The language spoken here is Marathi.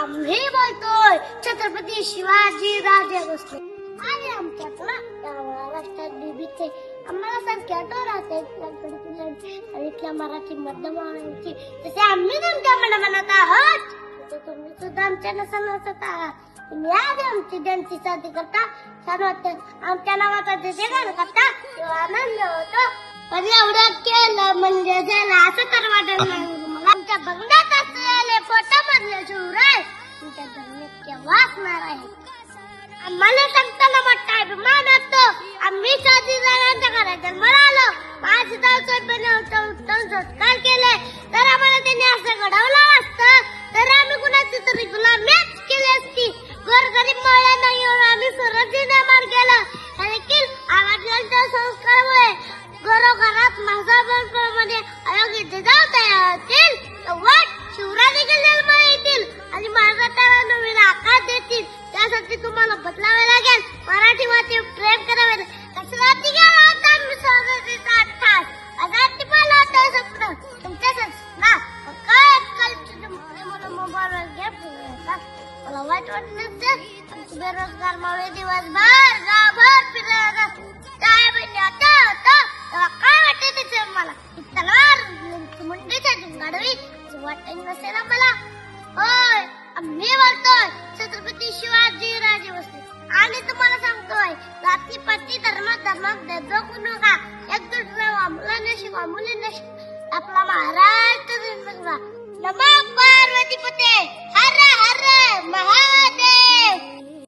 आम्ही बोलतोय छत्रपती शिवाजी राजे भोसले आणि आमच्याकडं महाराष्ट्रात बीबीचे आम्हाला संख्या राहते आणि इथल्या मराठी मध्यमाची तसे आम्ही तुमच्या मनात आहोत तर तुम्ही सुद्धा आमच्या नसत आहात. तुम्ही आज आमची जयंती साजरी करता छान वाटतं. आमच्या नावाचा जे गाणं करता तेव्हा आनंद होतो. पण एवढं केलं म्हणजे झालं असं तर वाटत नाही मला. आमच्या बंगल्यात असलेले पोटामधले शिवराय तुमच्या जमिनीत केव्हा असणार आहे. आम्हाला सांगताना मोठा अभिमान वाटतो. आम्ही शाजीराजांच्या घरात जन्माला आलो. माझे सासरपणे उत्तम संस्कार केले तर आम्हाला त्यांनी असं घडवलं असतं तर आम्ही कुणाची तरी गुलामीच केली असती. गोरगरीब महिलांना येऊन आम्ही स्वराज्य निर्माण केलं आणि आवाजांच्या संस्कारामुळे घरोघरात माझ्याप्रमाणे अयोग्य जातील वाट शिवराजे गेलेले येतील आणि महाराष्ट्राला नवीन आकार देतील. त्यासाठी तुम्हाला बदलावे लागेल. मराठी माती प्रेम करावे लागेल. कसलाती गेला होता आम्ही स्वराज्याचा अट्टास आजादी पाहिला होता स्वप्न तुमच्या ना काय मोबाईल घे मला वाईट वाटलं तर आमचे बेरोजगार मावळे दिवसभर गावभर फिरायला काय म्हणजे आता तेव्हा काय वाटत त्याचे मला तलवार मुंडीच्या गाडवी वाटत नसेल मला. होय आम्ही बोलतोय छत्रपती शिवाजी राजे भोसले आणि तुम्हाला सांगतोय जातीपाती धर्मात भेदभाव नका. एकजूट राहा. मुलांना शिकवा मुलींना शिकवा. आपला महाराष्ट्र नमो पार्वती पते हर हर महादेव.